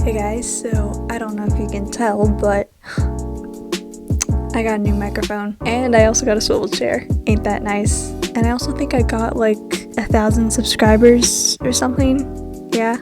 Hey guys, so I don't know if you can tell, but I got a new microphone and I also got a swivel chair. Ain't that nice? And I also think I got like 1,000 subscribers or something. Yeah,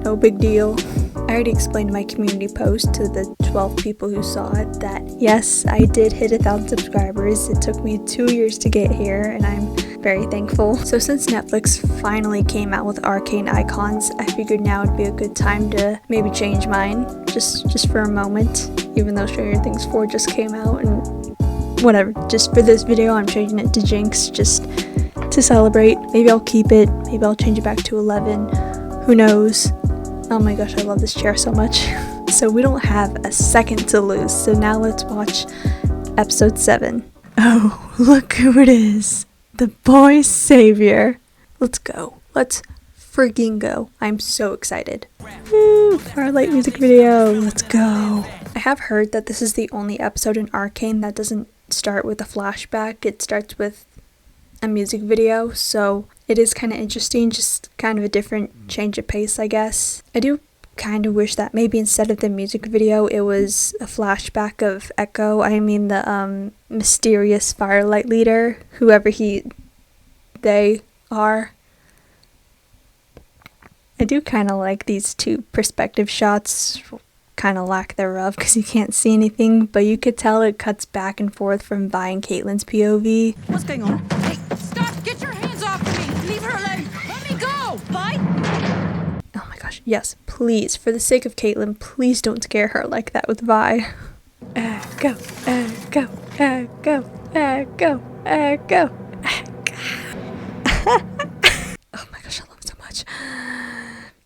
no big deal. I already explained in my community post to the 12 people who saw it that yes, I did hit 1,000 subscribers. It took me 2 years to get here and I'm very thankful. So since Netflix finally came out with ARCANE icons, I figured now would be a good time to maybe change mine just for a moment, even though Stranger Things 4 just came out and whatever. Just for this video, I'm changing it to Jinx just to celebrate. Maybe I'll keep it, maybe I'll change it back to 11. Who knows? Oh my gosh, I love this chair so much. So we don't have a second to lose, so now let's watch episode 7. Oh, look who it is. The boy savior. Let's go. Let's freaking go. I'm so excited. Woo, Firelight music video. Let's go. I have heard that this is the only episode in ARCANE that doesn't start with a flashback. It starts with a music video, so it is kind of interesting, just kind of a different change of pace, I guess. I do kind of wish that maybe instead of the music video, it was a flashback of Echo. I mean the mysterious Firelight leader, whoever they are. I do kind of like these two perspective shots, kind of lack thereof because you can't see anything, but you could tell it cuts back and forth from Vi and Caitlin's POV. What's going on? Hey, stop! Get your hands off of me! Leave her alone! Let me go! Vi! Oh my gosh, yes, please, for the sake of Caitlin, please don't scare her like that with Vi. Go, go, go, go, go. Oh my gosh, I love him so much.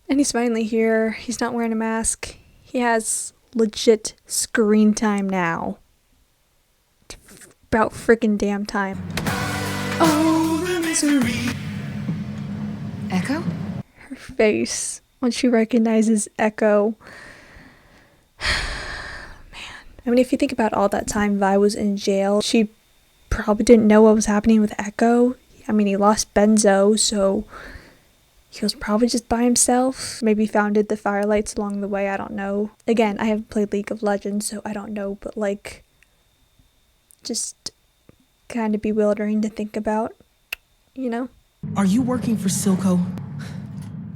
And he's finally here. He's not wearing a mask. He has legit screen time now. About freaking damn time. Oh, the misery. Echo? Her face when she recognizes Echo. Man. I mean, if you think about all that time Vi was in jail, she probably didn't know what was happening with Echo. I mean, he lost Benzo, so he was probably just by himself. Maybe founded the Firelights along the way, I don't know. Again, I haven't played League of Legends, so I don't know, but like, just kind of bewildering to think about, you know? Are you working for Silco?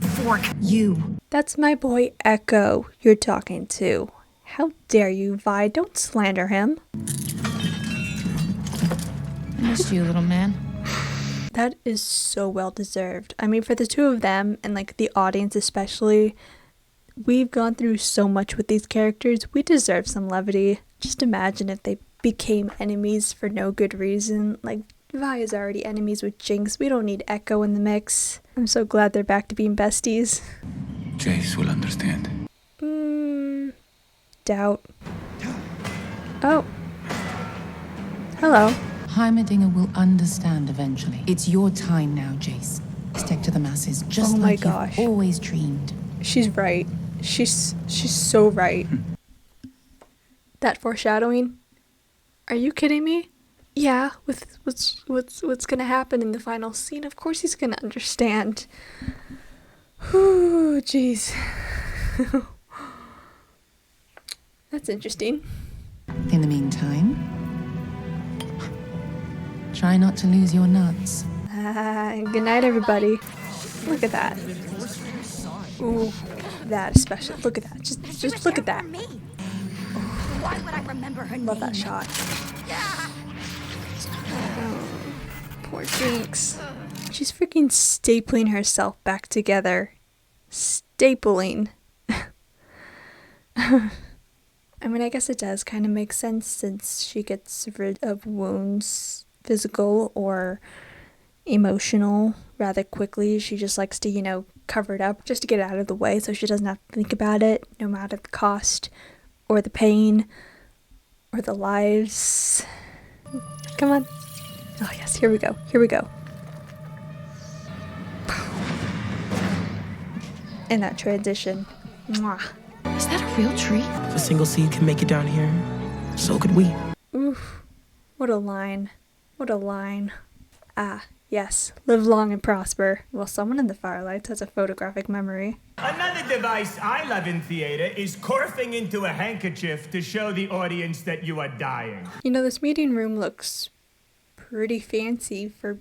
Fork you. That's my boy Echo you're talking to. How dare you, Vi? Don't slander him. I missed you, little man. That is so well deserved. I mean, for the two of them, and like the audience especially, we've gone through so much with these characters. We deserve some levity. Just imagine if they became enemies for no good reason. Like, Vi is already enemies with Jinx. We don't need Echo in the mix. I'm so glad they're back to being besties. Jace will understand. Doubt. Oh. Hello. Heimerdinger will understand eventually. It's your time now, Jace. Stick to the masses, just Oh my like gosh. you've always dreamed. She's right. She's so right. That foreshadowing? Are you kidding me? Yeah, with what's gonna happen in the final scene, of course he's gonna understand. Whew, jeez. That's interesting. In the meantime, try not to lose your nuts. Good night, everybody. Look at that. Ooh, that especially. Look at that. Just look at that. Why would I remember her Love name? that shot. Oh, poor Jinx. She's freaking stapling herself back together. Stapling. I mean, I guess it does kind of make sense since she gets rid of wounds, physical or emotional, rather quickly. She just likes to, you know, cover it up just to get it out of the way so she doesn't have to think about it, no matter the cost or the pain or the lives. Come on. Oh yes, here we go. Here we go. And that transition. Mwah. Is that a real tree? If a single seed can make it down here, so could we. Oof. What a line. What a line. Ah, Yes, live long and prosper. Well, someone in the firelights has a photographic memory. Another device I love in theater is coughing into a handkerchief to show the audience that you are dying. You know, this meeting room looks pretty fancy for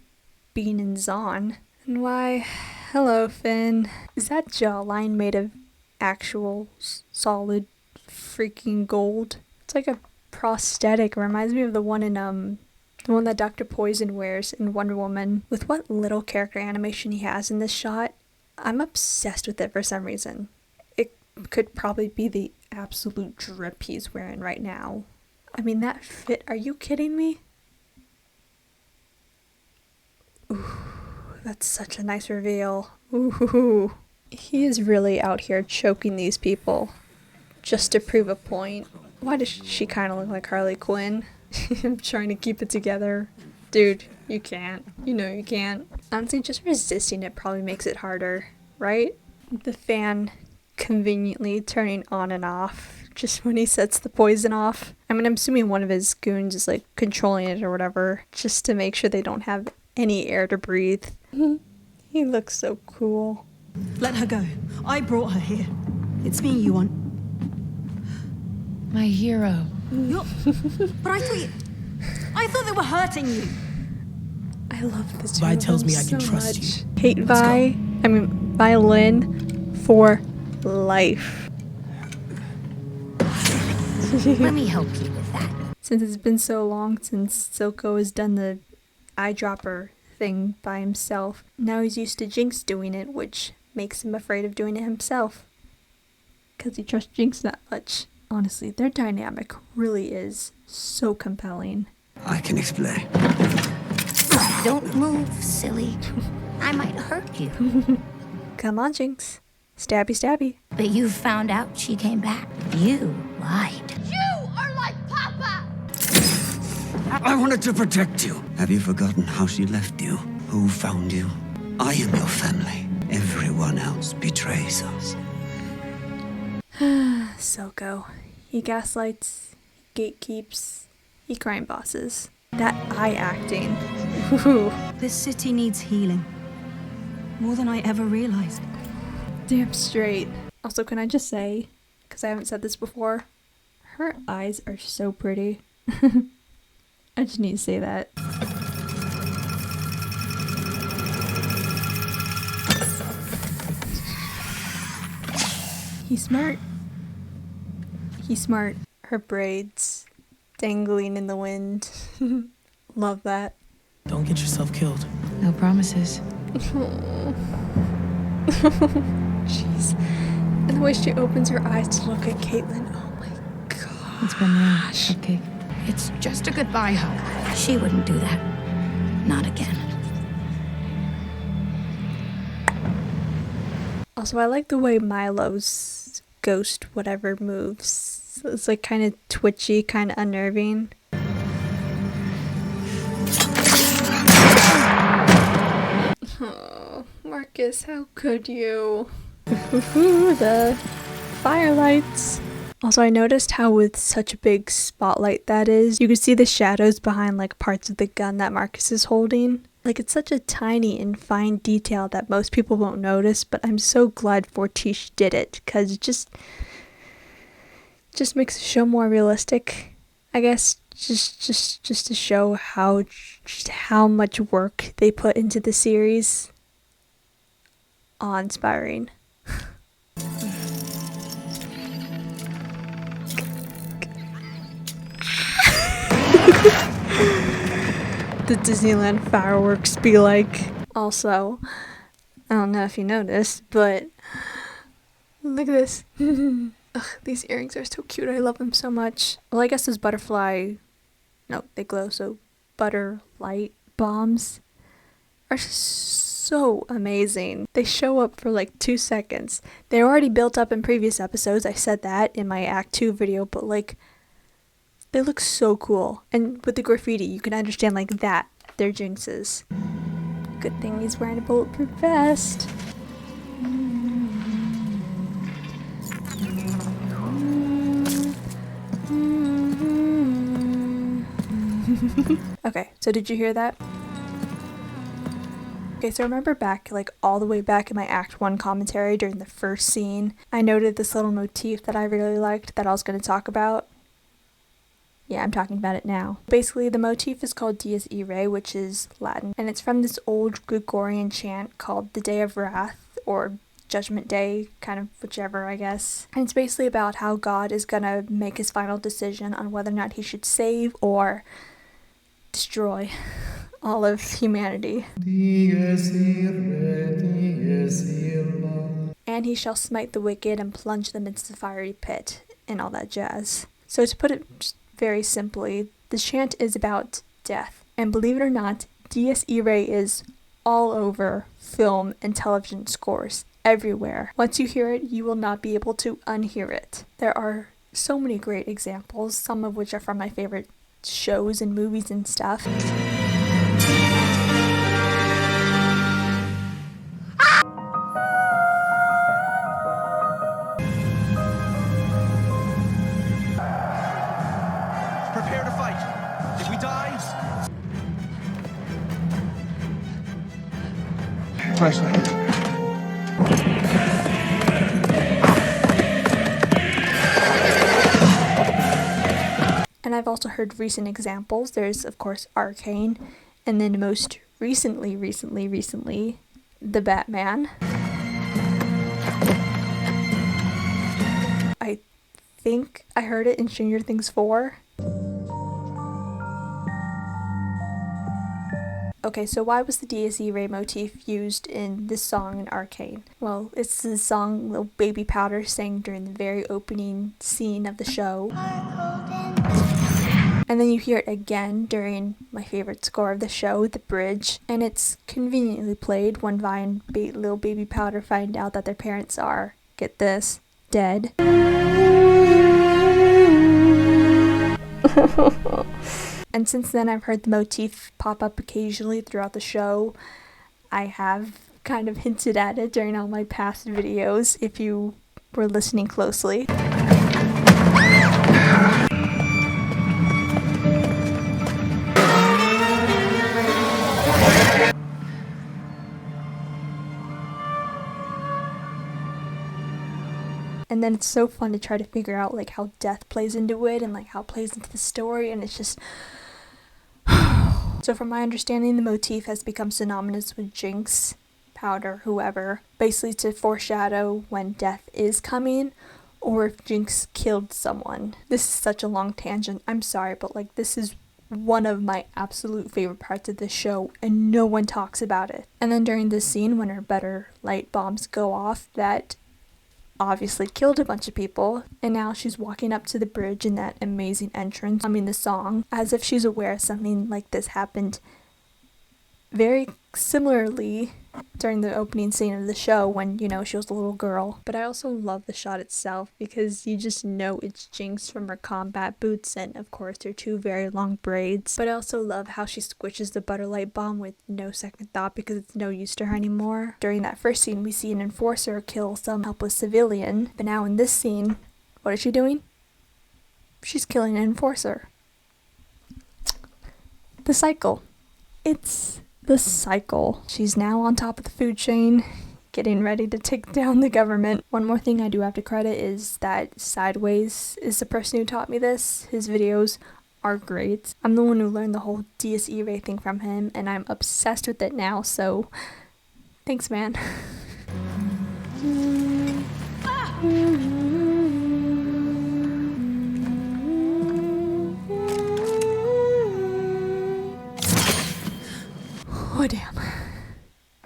being in Zon. And why, hello, Finn. Is that jawline made of actual solid freaking gold? It's like a prosthetic. It reminds me of the one in the one that Dr. Poison wears in Wonder Woman. With what little character animation he has in this shot, I'm obsessed with it for some reason. It could probably be the absolute drip he's wearing right now. I mean, that fit, are you kidding me? Ooh, that's such a nice reveal. Ooh, he is really out here choking these people just to prove a point. Why does she kind of look like Harley Quinn? I'm trying to keep it together. Dude, you can't. You know you can't. Honestly, just resisting it probably makes it harder, right? The fan conveniently turning on and off just when he sets the poison off. I mean, I'm assuming one of his goons is like controlling it or whatever, just to make sure they don't have any air to breathe. He looks so cool. Let her go. I brought her here. It's me you want. My hero. But I thought they were hurting you. I love this. Vi tells me I so can trust much. you. Hate Vi. I mean, Violin for life. Let me help you with that. Since it's been so long since Silco has done the eyedropper thing by himself, now he's used to Jinx doing it, which makes him afraid of doing it himself. Because he trusts Jinx that much. Honestly, their dynamic really is so compelling. I can explain. Don't move, silly. I might hurt you. Come on, Jinx. Stabby, stabby. But you found out she came back. You lied. You are like Papa! I wanted to protect you. Have you forgotten how she left you? Who found you? I am your family. Everyone else betrays us. Silco. He gaslights, he gatekeeps, he crime bosses. That eye acting. Ooh. This city needs healing. More than I ever realized. Damn straight. Also, can I just say, because I haven't said this before, her eyes are so pretty. I just need to say that. He's smart. He's smart. Her braids dangling in the wind. Love that. Don't get yourself killed. No promises. Jeez. And the way she opens her eyes to look at Caitlin. Oh my god. It's been real, Cupcake. It's just a goodbye hug. She wouldn't do that. Not again. Also, I like the way Milo's ghost whatever moves. It's like kind of twitchy, kind of unnerving. Oh, Marcus, how could you? The firelights. Also, I noticed how with such a big spotlight that is, you can see the shadows behind like parts of the gun that Marcus is holding. Like, it's such a tiny and fine detail that most people won't notice, but I'm so glad Fortiche did it, because it just makes the show more realistic, I guess, just to show how much work they put into the series. Awe-inspiring. The Disneyland fireworks be like. Also, I don't know if you noticed, but look at this. Ugh, these earrings are so cute. I love them so much. Well, I guess those they glow, so butter light bombs are so amazing. They show up for like 2 seconds. They're already built up in previous episodes. I said that in my Act 2 video, but like, they look so cool. And with the graffiti, you can understand like that. They're Jinxes. Good thing he's wearing a bulletproof vest. Okay, so did you hear that? Okay, so remember back, like all the way back in my Act 1 commentary during the first scene, I noted this little motif that I really liked that I was going to talk about. Yeah, I'm talking about it now. Basically, the motif is called Dies Irae, which is Latin, and it's from this old Gregorian chant called the Day of Wrath, or Judgment Day, kind of whichever, I guess. And it's basically about how God is gonna make his final decision on whether or not he should save or destroy all of humanity. And he shall smite the wicked and plunge them into the fiery pit, and all that jazz. So to put it just very simply, the chant is about death. And believe it or not, Dies Irae is all over film and television scores, everywhere. Once you hear it, you will not be able to unhear it. There are so many great examples, some of which are from my favorite shows and movies and stuff. Prepare to fight. If we die... Flashlight. And I've also heard recent examples. There's, of course, ARCANE, and then most recently, the Batman. I think I heard it in Stranger Things 4. Okay, so why was the Dies Irae motif used in this song in ARCANE? Well, it's the song Little Baby Powder sang during the very opening scene of the show. And then you hear it again during my favorite score of the show, the bridge, and it's conveniently played when Vi and Little Baby Powder find out that their parents are, get this, dead. And since then I've heard the motif pop up occasionally throughout the show. I have kind of hinted at it during all my past videos, if you were listening closely. And then it's so fun to try to figure out like how death plays into it and like how it plays into the story, and it's just so from my understanding, the motif has become synonymous with Jinx, Powder, whoever, basically to foreshadow when death is coming or if Jinx killed someone. This is such a long tangent, I'm sorry, but like this is one of my absolute favorite parts of this show and no one talks about it. And then during this scene when her better light bombs go off, that obviously killed a bunch of people, and now she's walking up to the bridge in that amazing entrance, humming the song, as if she's aware something like this happened very similarly during the opening scene of the show when, you know, she was a little girl. But I also love the shot itself because you just know it's Jinx from her combat boots and of course her two very long braids. But I also love how she squishes the butter light bomb with no second thought because it's no use to her anymore. During that first scene we see an enforcer kill some helpless civilian, but now in this scene, what is she doing? She's killing an enforcer. The cycle. It's the cycle. She's now on top of the food chain, getting ready to take down the government. One more thing I do have to credit is that Sideways is the person who taught me this. His videos are great. I'm the one who learned the whole Dies Irae thing from him, and I'm obsessed with it now, so thanks, man. Oh damn.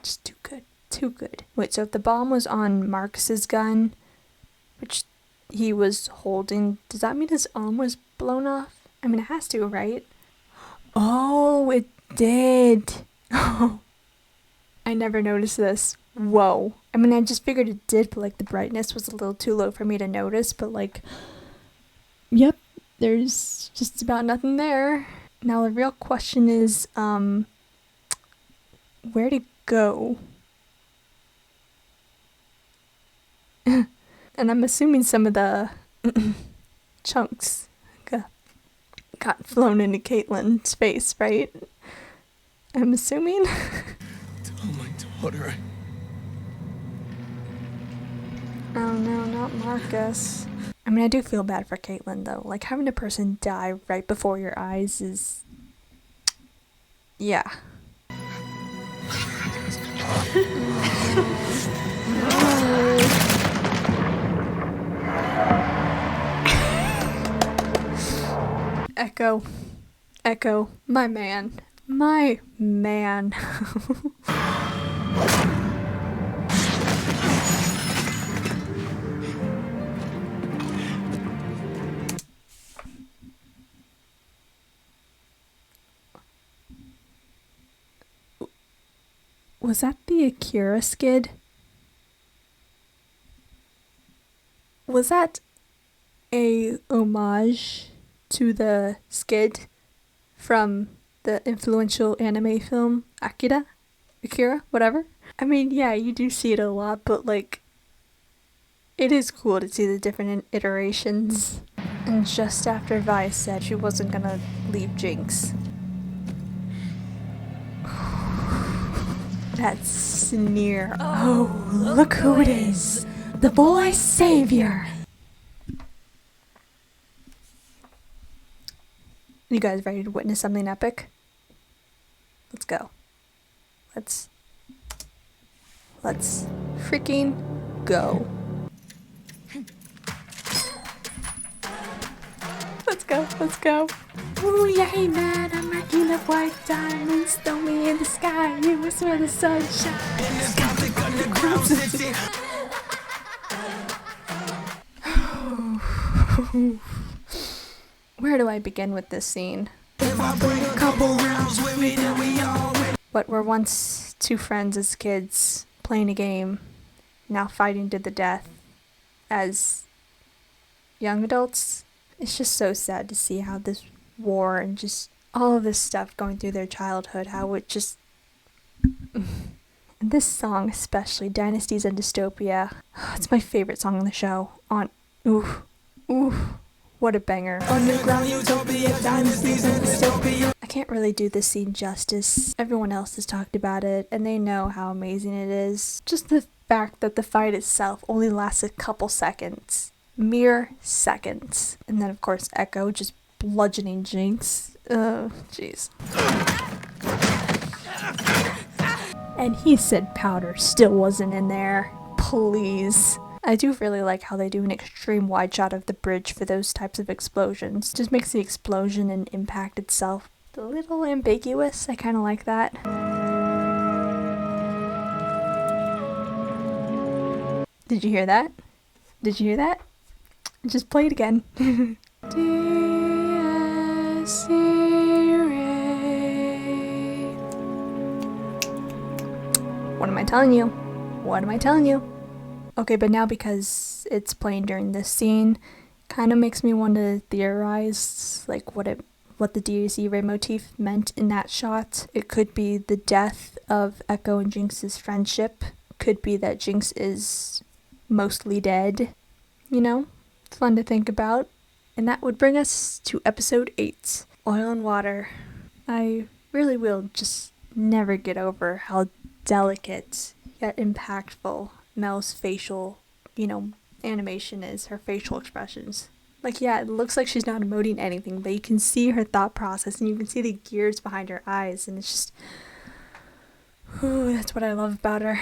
Just too good. Too good. Wait, so if the bomb was on Marcus's gun, which he was holding, does that mean his arm was blown off? I mean, it has to, right? Oh, it did. Oh. I never noticed this. Whoa. I mean, I just figured it did, but like the brightness was a little too low for me to notice, but like, yep, there's just about nothing there. Now the real question is, where'd it go? And I'm assuming some of the chunks got flown into Caitlin's face, right? I'm assuming. Oh my What are Oh no, not Marcus. I mean, I do feel bad for Caitlin though. Like, having a person die right before your eyes is... yeah. Echo. Echo. My man. My man. Was that the Akira skid? Was that a homage to the skid from the influential anime film Akira, whatever? I mean, yeah, you do see it a lot, but like, it is cool to see the different iterations. And just after Vi said she wasn't gonna leave Jinx. That sneer. Oh, look who it is. The boy's savior. You guys ready to witness something epic? Let's go. Let's freaking go. Let's go. Ooh, yay, man, I'm racking up white diamonds. Throw me in the sky, you is where the sun shines. Where do I begin with this scene? What were once two friends as kids, playing a game, now fighting to the death as young adults. It's just so sad to see how this war and just all of this stuff going through their childhood, how it just... And this song especially, Dynasties and Dystopia, it's my favorite song on the show. Oof, what a banger. Underground utopia, dynasties and dystopia. I can't really do this scene justice. Everyone else has talked about it, and they know how amazing it is. Just the fact that the fight itself only lasts a couple seconds. Mere seconds. And then of course Echo just bludgeoning Jinx. Jeez. And he said powder still wasn't in there. Please. I do really like how they do an extreme wide shot of the bridge for those types of explosions. Just makes the explosion and impact itself a little ambiguous. I kind of like that. Did you hear that? Did you hear that? Just play it again. What am I telling you? What am I telling you? Okay, but now because it's playing during this scene, kind of makes me want to theorize like what the DAC ray motif meant in that shot. It could be the death of Echo and Jinx's friendship. Could be that Jinx is mostly dead. You know? It's fun to think about. And that would bring us to episode 8, Oil and Water. I really will just never get over how delicate yet impactful Mel's facial, animation is, her facial expressions. Like, yeah, it looks like she's not emoting anything, but you can see her thought process and you can see the gears behind her eyes, and it's just, ooh, that's what I love about her.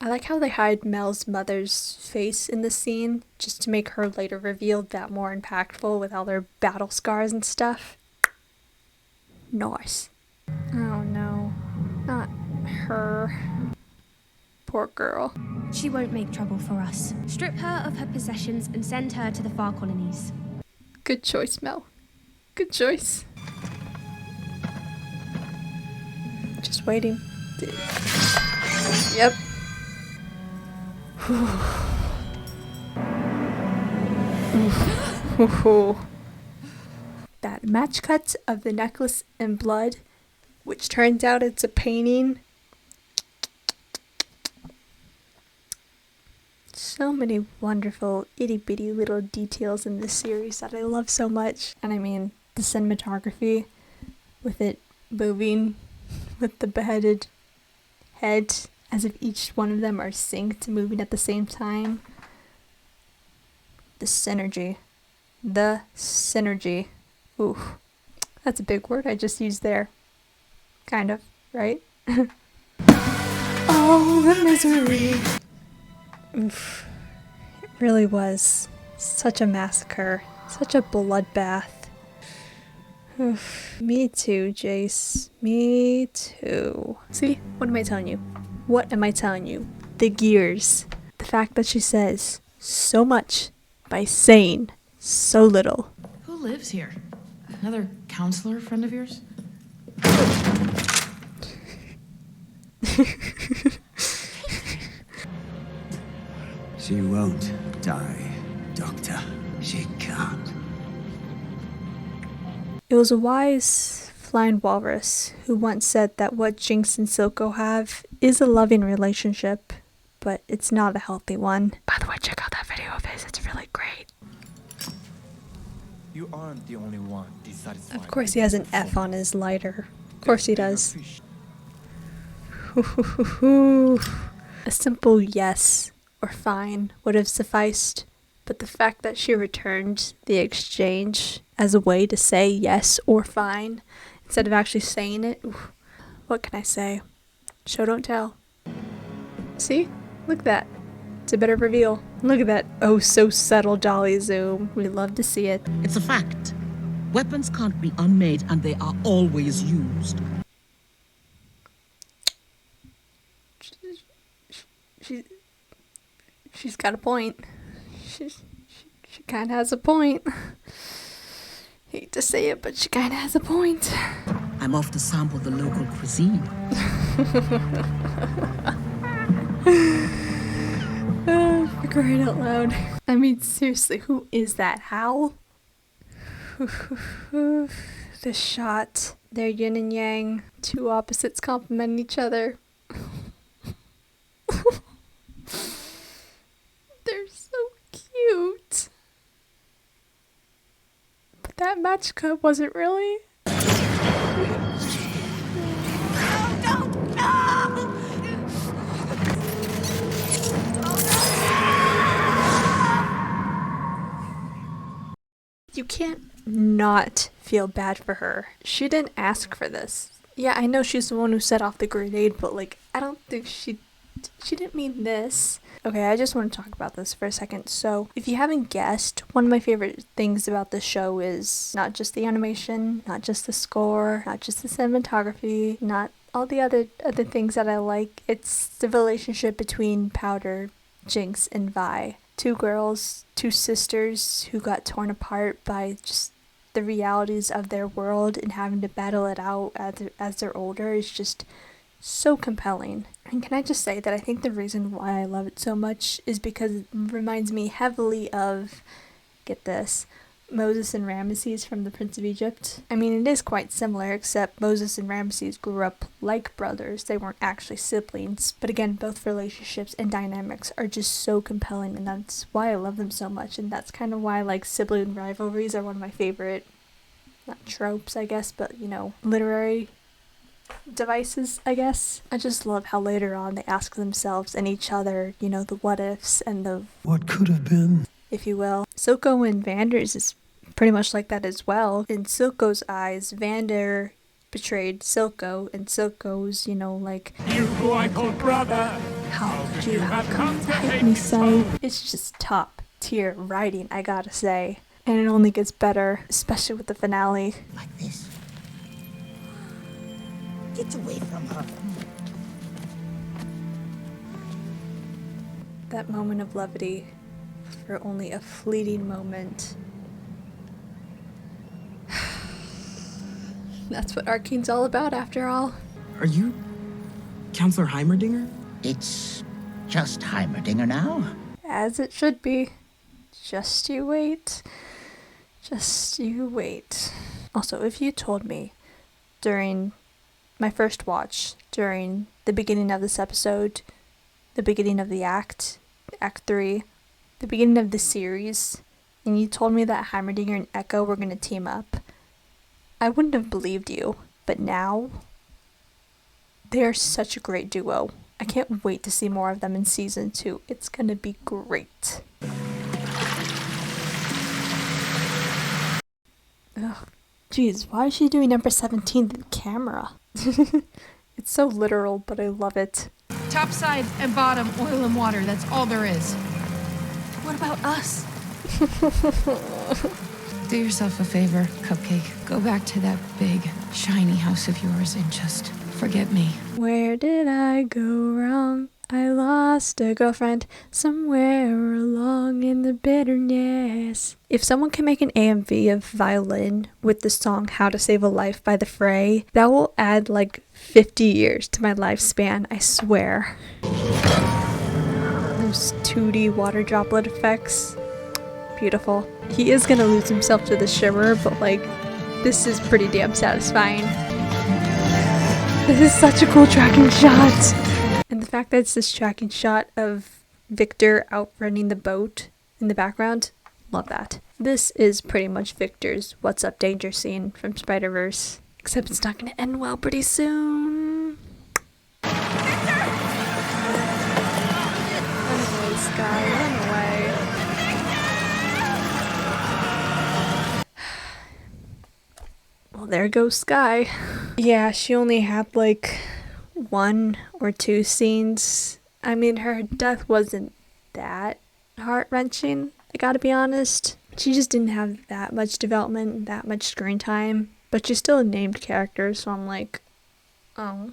I like how they hide Mel's mother's face in this scene, just to make her later revealed that more impactful with all their battle scars and stuff. Nice. Oh no, not her. Poor girl. She won't make trouble for us. Strip her of her possessions and send her to the far colonies. Good choice, Mel. Good choice. Just waiting. Yep. That match cut of the necklace in blood, which turns out it's a painting. So many wonderful itty bitty little details in this series that I love so much. And I mean, the cinematography with it moving with the beheaded head. as if each one of them are synced, moving at the same time. The synergy. The synergy. Ooh, that's a big word I just used there. Kind of, right? Oh, the misery. Oof. It really was such a massacre. Such a bloodbath. Oof. Me too, Jace. Me too. See? What am I telling you? What am I telling you? The gears. The fact that she says so much by saying so little. Who lives here? Another counselor friend of yours? She won't die, Doctor. She can't. It was a wise flying walrus who once said that what Jinx and Silco have is a loving relationship, but it's not a healthy one. By the way, check out that video of his, it's really great. You aren't the only one dissatisfied. Of course he has an F on his lighter. Of course he does. A simple yes or fine would have sufficed, but the fact that she returned the exchange as a way to say yes or fine instead of actually saying it, oof, what can I say? Show don't tell. See? Look at that. It's a better reveal. Look at that oh so subtle dolly zoom. We love to see it. It's a fact. Weapons can't be unmade and they are always used. She's got a point. She kind of has a point. Hate to say it, but she kind of has a point. I'm off to sample the local cuisine. For crying out loud. I mean, seriously, who is that? Hal? The shot. They're yin and yang. Two opposites complement each other. They're so cute. But that match cut wasn't really. You can't not feel bad for her. She didn't ask for this. Yeah, I know she's the one who set off the grenade, but like, I don't think she didn't mean this. Okay, I just want to talk about this for a second. So, if you haven't guessed, one of my favorite things about the show is not just the animation, not just the score, not just the cinematography, not all the other things that I like. It's the relationship between Powder, Jinx, and Vi. Two girls, two sisters who got torn apart by just the realities of their world and having to battle it out as they're older is just so compelling. And can I just say that I think the reason why I love it so much is because it reminds me heavily of, get this, Moses and Ramesses from The Prince of Egypt. I mean, it is quite similar, except Moses and Ramesses grew up like brothers. They weren't actually siblings. But again, both relationships and dynamics are just so compelling, and that's why I love them so much. And that's kind of why, like, sibling rivalries are one of my favorite, not tropes, I guess, but, you know, literary devices, I guess. I just love how later on they ask themselves and each other, you know, the what ifs and the What could have been? if you will. Silco and Vander's is pretty much like that as well. In Silco's eyes, Vander betrayed Silco, and Silco's, you know, like, You who I call brother. how could you have come to hate me so? It's just top tier writing, I gotta say. And it only gets better, especially with the finale. Like this. Get away from her. That moment of levity, for only a fleeting moment. That's what Arcane's all about, after all. Are you Counselor Heimerdinger? It's just Heimerdinger now. As it should be. Just you wait. Just you wait. Also, if you told me during my first watch, during the beginning of this episode, the beginning of the Act 3, the beginning of the series, and you told me that Heimerdinger and Echo were going to team up, I wouldn't have believed you. But now, they are such a great duo. I can't wait to see more of them in season 2. It's gonna be great. Ugh. Jeez, why is she doing number 17 to the camera? It's so literal, but I love it. Top side and bottom, oil and water. That's all there is. What about us? Do yourself a favor, Cupcake. Go back to that big, shiny house of yours and just forget me. Where did I go wrong? I lost a girlfriend somewhere along in the bitterness. If someone can make an AMV of Violin with the song How to Save a Life by The Fray, that will add like 50 years to my lifespan, I swear. Those 2D water droplet effects. Beautiful. He is gonna lose himself to the shimmer, but like, this is pretty damn satisfying. This is such a cool tracking shot! And the fact that it's this tracking shot of Victor outrunning the boat in the background, love that. This is pretty much Victor's What's Up Danger scene from Spider-Verse. Except it's not gonna end well pretty soon. Run away, Sky, run away. Well, there goes Sky. Yeah, she only had like 1 or 2 scenes. I mean, her death wasn't that heart-wrenching, I gotta be honest. She just didn't have that much development, that much screen time. But she's still a named character, so I'm like, oh.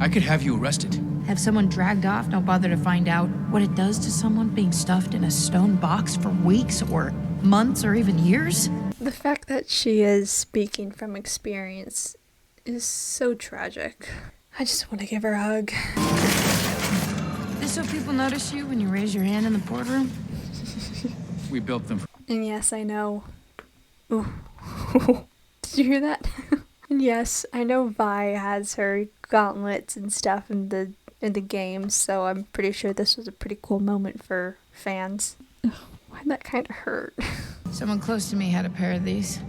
I could have you arrested. Have someone dragged off, don't bother to find out what it does to someone being stuffed in a stone box for weeks or months or even years? The fact that she is speaking from experience is so tragic. I just want to give her a hug. This so people notice you when you raise your hand in the boardroom? We built them. And yes, I know. Ooh. Did you hear that? And yes, I know Vi has her gauntlets and stuff in the game, so I'm pretty sure this was a pretty cool moment for fans. Ugh, why'd that kind of hurt? Someone close to me had a pair of these.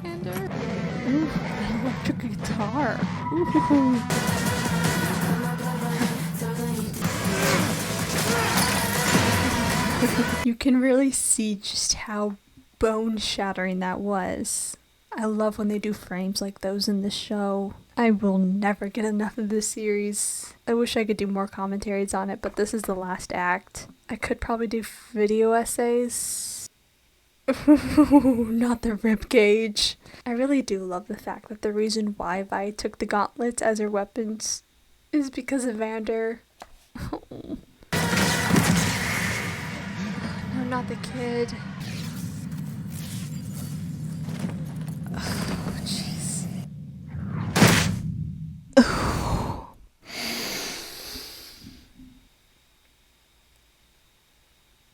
And ooh, an electric guitar. Ooh. You can really see just how bone-shattering that was. I love when they do frames like those in the show. I will never get enough of this series. I wish I could do more commentaries on it, but this is the last act. I could probably do video essays. Not the ribcage. I really do love the fact that the reason why Vi took the gauntlets as her weapons is because of Vander. Oh. No, not the kid. Oh, jeez.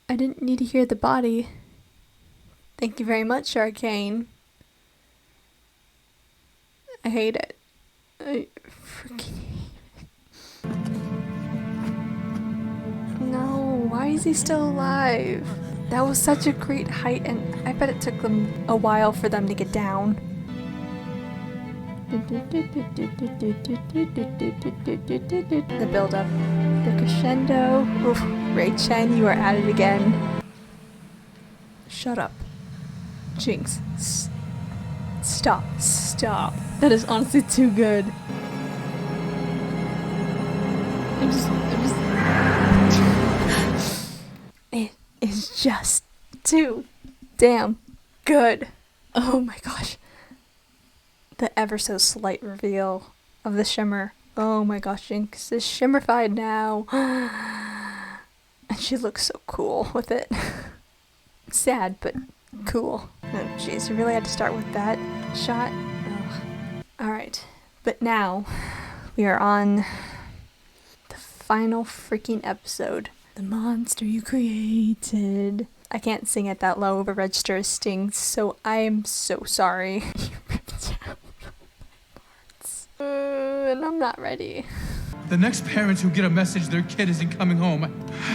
I didn't need to hear the body. Thank you very much, Arcane. I hate it. I freaking hate it. No, why is he still alive? That was such a great height, and I bet it took them a while for them to get down. The build-up. The crescendo. Oof, Ray Chen, you are at it again. Shut up. Jinx. Stop. Stop. That is honestly too good. It is just too damn good. Oh my gosh. The ever so slight reveal of the shimmer. Oh my gosh, Jinx is shimmerfied now. And she looks so cool with it. Sad, but cool. Oh jeez, you really had to start with that shot? Alright, but now we are on the final freaking episode. The monster you created. I can't sing it that low of a register of stings, so I am so sorry. You ripped out my parts. And I'm not ready. The next parents who get a message their kid isn't coming home, I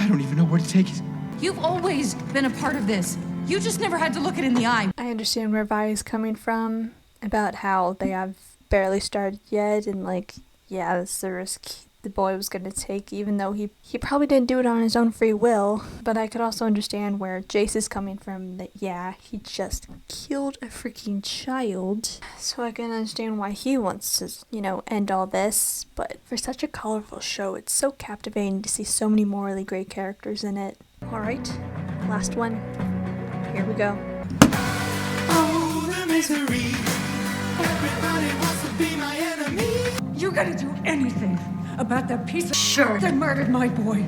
don't even know where to take it. You've always been a part of this. You just never had to look it in the eye. I understand where Vi is coming from about how they have barely started yet and like yeah, that's the risk the boy was gonna take, even though he probably didn't do it on his own free will. But I could also understand where Jace is coming from, that yeah, he just killed a freaking child. So I can understand why he wants to, end all this. But for such a colorful show, it's so captivating to see so many morally great characters in it. Alright, last one. Here we go. Oh, the misery. Everybody wants to be my enemy. You gotta do anything about that piece of shit that murdered my boy.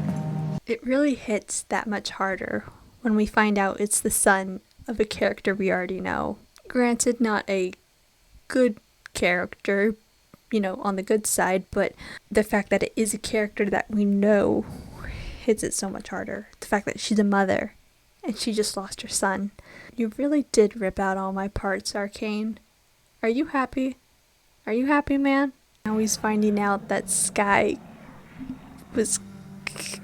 It really hits that much harder when we find out it's the son of a character we already know. Granted, not a good character, on the good side, but the fact that it is a character that we know hits it so much harder. The fact that she's a mother and she just lost her son. You really did rip out all my parts, Arcane. Are you happy? Are you happy, man? Now he's finding out that Sky was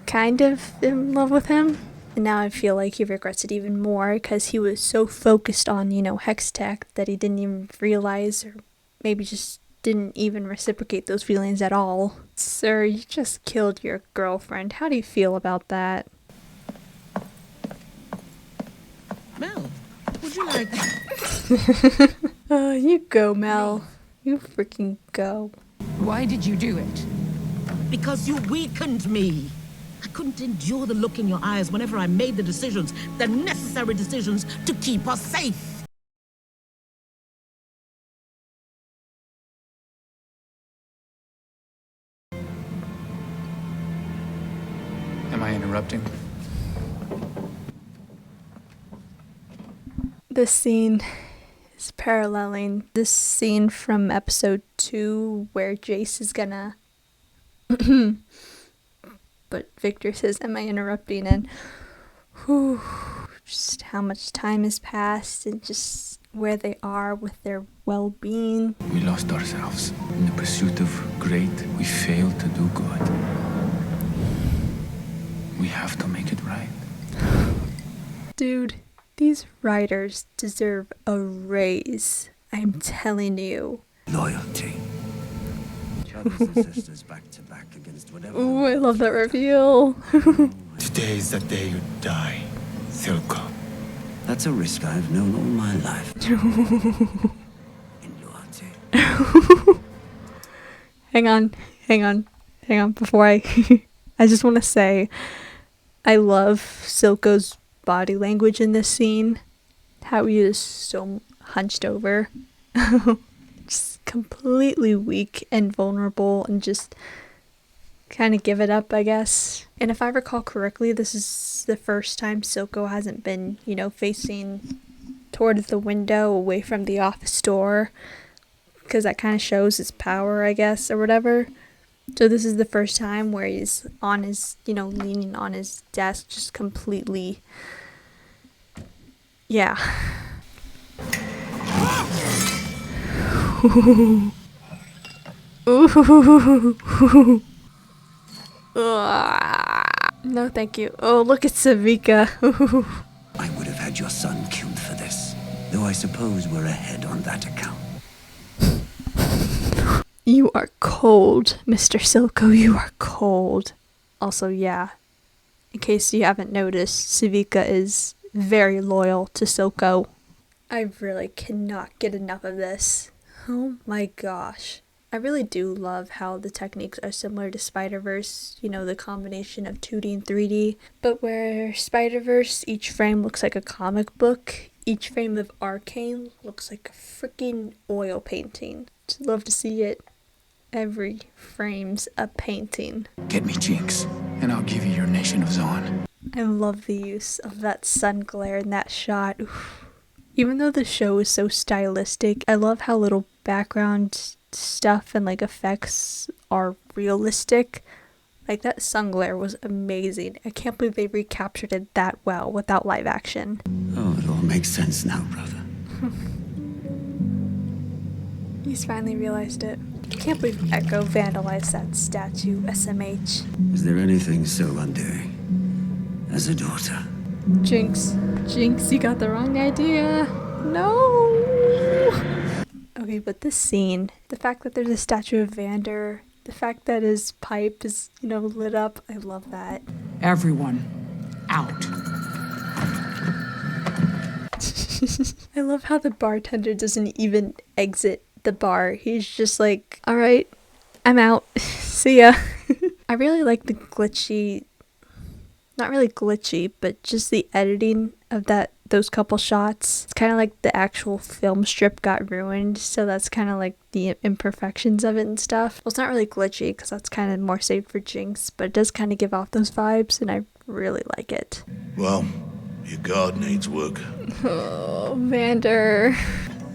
kind of in love with him. And now I feel like he regrets it even more because he was so focused on, Hex Tech that he didn't even realize, or maybe just didn't even reciprocate those feelings at all. Sir, you just killed your girlfriend. How do you feel about that? Mel, would you like... You go, Mel. You freaking go. Why did you do it? Because you weakened me. I couldn't endure the look in your eyes whenever I made the decisions, the necessary decisions to keep us safe. Am I interrupting? This scene is paralleling this scene from episode 2 where Jace is gonna but Victor says, am I interrupting? And just how much time has passed and just where they are with their well-being. We lost ourselves. In the pursuit of great, we failed to do good. We have to make it right. Dude, these writers deserve a raise. I'm telling you. Loyalty. Brothers and sisters back to back against whatever. Ooh, I love that reveal. Today is the day you die, Silco. That's a risk I've known all my life. In loyalty. Hang on. Before I just want to say, I love Silco's body language in this scene. How he is so hunched over. Just completely weak and vulnerable and just kind of give it up, I guess. And if I recall correctly, this is the first time Silco hasn't been, facing toward the window away from the office door, because that kind of shows his power, I guess, or whatever. So this is the first time where he's on his, leaning on his desk, just completely, yeah. Ooh. No, thank you. Oh, look at Savika. I would have had your son killed for this, though I suppose we're ahead on that account. You are cold, Mr. Silco. You are cold. Also, yeah, in case you haven't noticed, Savika is very loyal to Silco. I really cannot get enough of this. Oh my gosh. I really do love how the techniques are similar to Spider-Verse, the combination of 2D and 3D. But where Spider-Verse, each frame looks like a comic book, each frame of Arcane looks like a freaking oil painting. Just love to see it. Every frame's a painting. Get me Jinx, and I'll give you your nation of Zon. I love the use of that sun glare in that shot. Oof. Even though the show is so stylistic, I love how little background stuff and effects are realistic. That sun glare was amazing. I can't believe they recaptured it that well without live action. Oh, it all makes sense now, brother. He's finally realized it. I can't believe Echo vandalized that statue, SMH. Is there anything so undoing as a daughter? Jinx, you got the wrong idea. No! Okay, but this scene, the fact that there's a statue of Vander, The fact that his pipe is, you know, lit up, I love that. Everyone, out. I love how the bartender doesn't even exit the bar. He's just like, all right, I'm out. See ya. I really like the glitchy, not really glitchy, but just the editing of those couple shots. It's kind of like the actual film strip got ruined, so that's kind of like the imperfections of it and stuff. Well, it's not really glitchy because that's kind of more saved for Jinx, but it does kind of give off those vibes, and I really like it. Well, your guard needs work. Oh, Vander.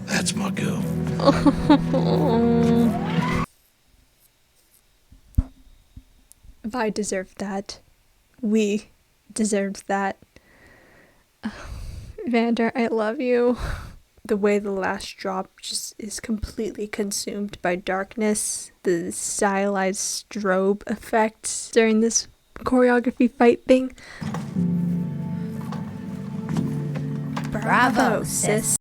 That's my girl. Vi deserved that. We deserved that. Vander, I love you. The way the last drop just is completely consumed by darkness, the stylized strobe effects during this choreography fight thing. Bravo, sis.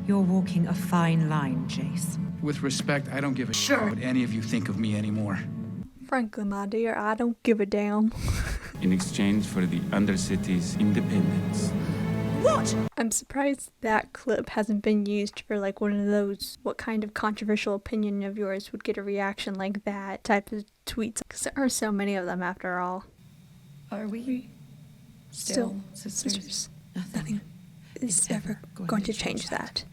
You're walking a fine line, Jace. With respect, I don't give a shit what any of you think of me anymore. Frankly, my dear, I don't give a damn. In exchange for the Undercity's independence. What? I'm surprised that clip hasn't been used for like one of those what kind of controversial opinion of yours would get a reaction like that type of tweets. Because there are so many of them after all. Are we still sisters? Nothing is ever going to change that.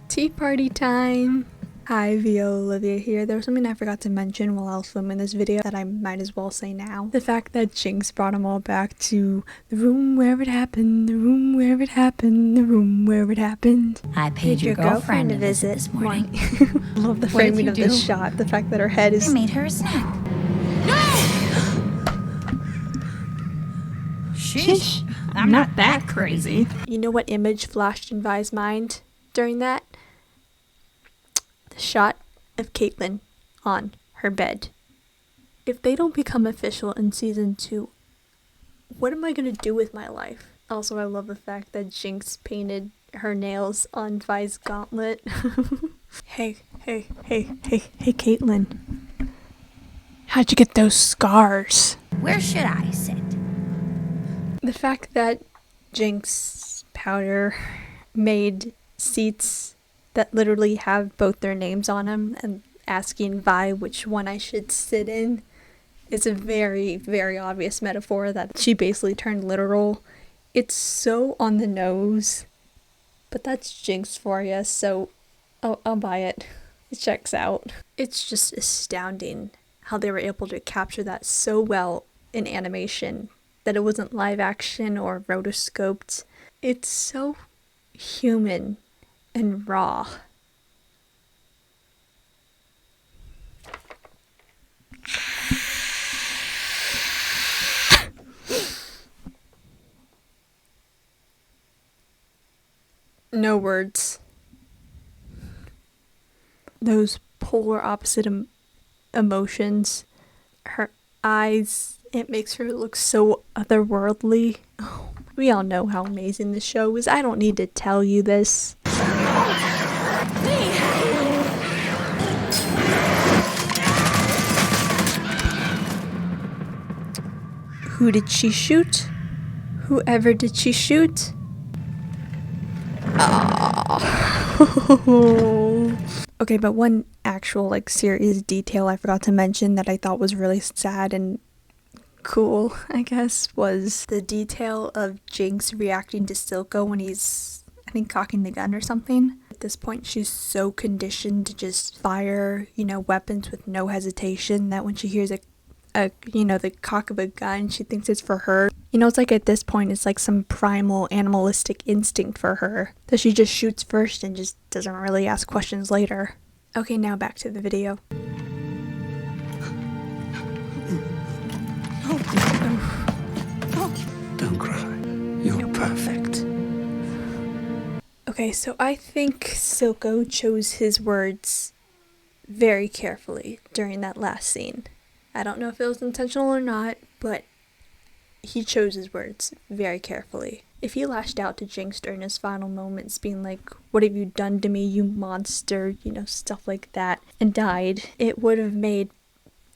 Tea party time! Hi, Vio Olivia here. There was something I forgot to mention while I was filming this video that I might as well say now. The fact that Jinx brought them all back to the room where it happened, the room where it happened, the room where it happened. I paid your girlfriend a visit this morning. I love the framing of this shot. The fact that her head is... I made her a snack. Sheesh. I'm not that crazy. You know what image flashed in Vi's mind during that? The shot of Caitlyn on her bed. If they don't become official in season 2, what am I gonna do with my life? Also, I love the fact that Jinx painted her nails on Vi's gauntlet. Hey, Caitlyn. How'd you get those scars? Where should I sit? The fact that Jinx powder made seats that literally have both their names on them and asking Vi which one I should sit in is a very, very obvious metaphor that she basically turned literal. It's so on the nose, but that's Jinx for you, so I'll buy it. It checks out. It's just astounding how they were able to capture that so well in animation, that it wasn't live action or rotoscoped. It's so human and raw. No words. Those polar opposite emotions. Her eyes, it makes her look so otherworldly. Oh, we all know how amazing this show is. I don't need to tell you this. Who did she shoot? Whoever did she shoot? Oh. Okay, but one actual like serious detail I forgot to mention that I thought was really sad and cool, I guess, was the detail of Jinx reacting to Silco when he's, I think, cocking the gun or something. At this point, she's so conditioned to just fire, weapons with no hesitation that when she hears the cock of a gun, she thinks it's for her. It's like at this point, it's like some primal animalistic instinct for her that she just shoots first and just doesn't really ask questions later. Okay, now back to the video. Don't cry. You're perfect. Okay, so I think Silco chose his words very carefully during that last scene. I don't know if it was intentional or not, but he chose his words very carefully. If he lashed out to Jinx during his final moments, being like, "What have you done to me, you monster," stuff like that, and died, it would have made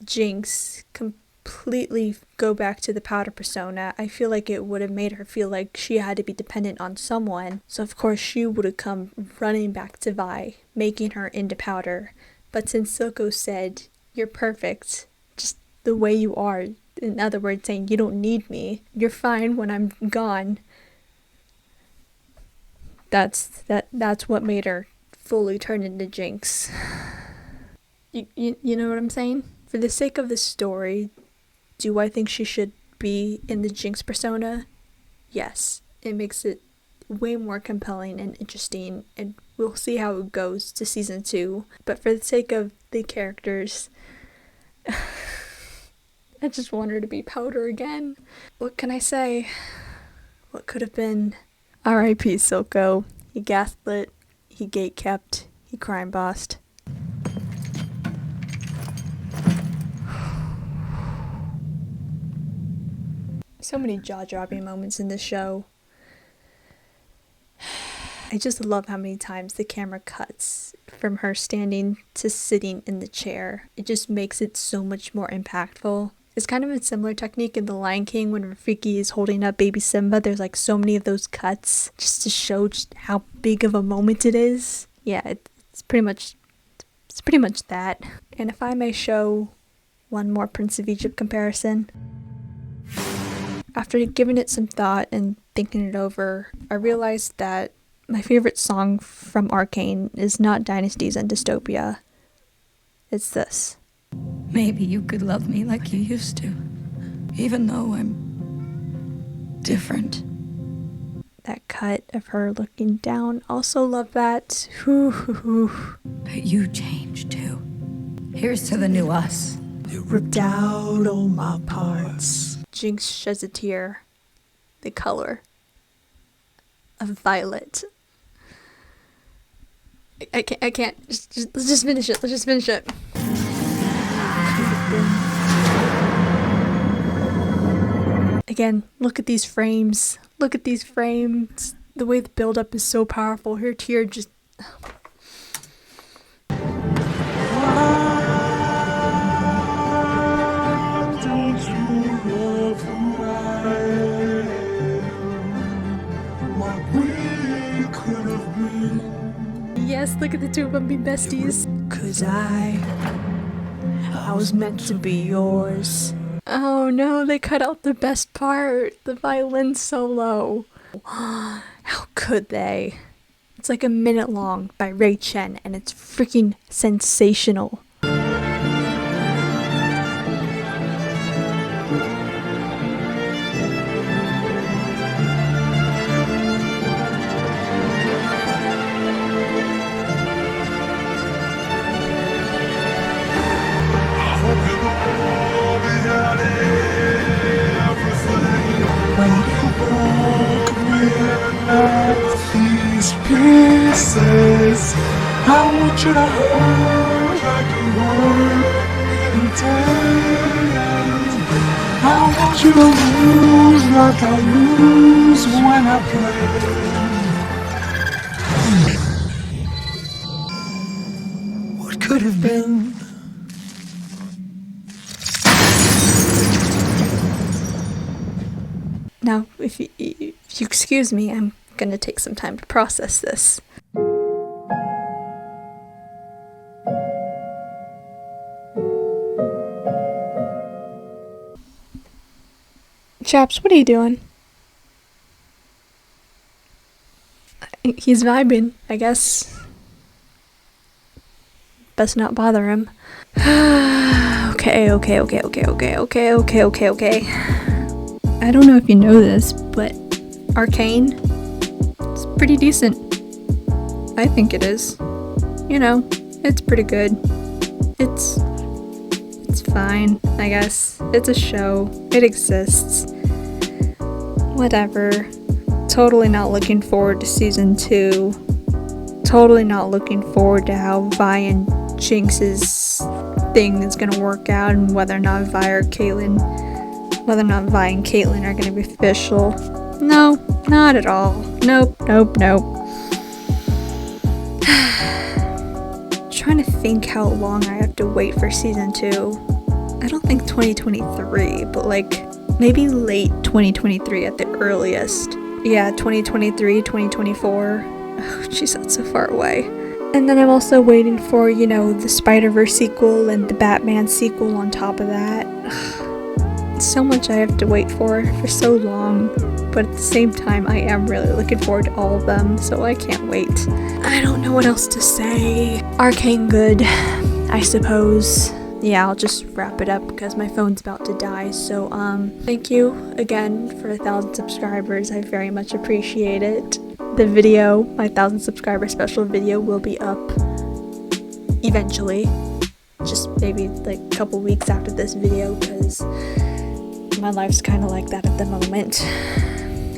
Jinx completely go back to the powder persona. I feel like it would have made her feel like she had to be dependent on someone, so of course she would have come running back to Vi, making her into powder. But since Silco said, "You're perfect, just the way you are," in other words saying, "You don't need me, you're fine when I'm gone," that's what made her fully turn into Jinx. You know what I'm saying? For the sake of the story, do I think she should be in the Jinx persona? Yes. It makes it way more compelling and interesting, and we'll see how it goes to season 2. But for the sake of the characters, I just want her to be powder again. What can I say? What could have been? R.I.P. Silco. He gaslit, he gatekept, he crime bossed. So many jaw-dropping moments in this show. I just love how many times the camera cuts from her standing to sitting in the chair. It just makes it so much more impactful. It's kind of a similar technique in The Lion King when Rafiki is holding up baby Simba. There's like so many of those cuts just to show just how big of a moment it is. Yeah, it's pretty much that. And if I may show one more Prince of Egypt comparison. After giving it some thought and thinking it over, I realized that my favorite song from ARCANE is not Dynasties and Dystopia. It's this. Maybe you could love me like you used to, even though I'm different. That cut of her looking down, also love that. But you changed too. Here's to the new us. You ripped out all my parts. Jinx sheds a tear. The color of violet. I can't. Let's just finish it. Let's just finish it. Again, look at these frames. Look at these frames. The way the build-up is so powerful. Her tear just... Yes, look at the two of them be besties. 'Cause I was meant to be yours. Oh no, they cut out the best part. The violin solo. How could they? It's like a minute long by Ray Chen and it's freaking sensational. These pieces, I want you to hold like you hold in time. I want you to lose like I lose when I play. What could have been? Now, if you excuse me, I'm gonna take some time to process this. Chaps, what are you doing? He's vibing, I guess. Best not bother him. Okay. I don't know if you know this, but ARCANE, it's pretty decent. I think it is. You know, it's pretty good. It's fine, I guess. It's a show. It exists. Whatever. Totally not looking forward to season 2. Totally not looking forward to how Vi and Jinx's thing is gonna work out and whether or not Vi or Caitlyn whether or not Vi and Caitlyn are going to be official. No, not at all. Nope. Trying to think how long I have to wait for season 2. I don't think 2023, but like maybe late 2023 at the earliest. Yeah, 2023, 2024. Oh, geez, that's so far away. And then I'm also waiting for, you know, the Spider-Verse sequel and the Batman sequel on top of that. So much I have to wait for so long. But at the same time, I am really looking forward to all of them, so I can't wait. I don't know what else to say. Arcane good, I suppose. Yeah, I'll just wrap it up because my phone's about to die. So, thank you again for 1,000 subscribers. I very much appreciate it. The video, my 1,000 subscriber special video, will be up eventually. Just maybe like a couple weeks after this video because my life's kind of like that at the moment.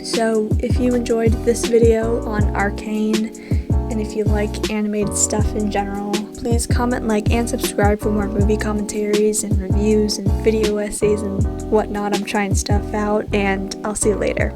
So if you enjoyed this video on Arcane, and if you like animated stuff in general, please comment, like, and subscribe for more movie commentaries and reviews and video essays and whatnot. I'm trying stuff out, and I'll see you later.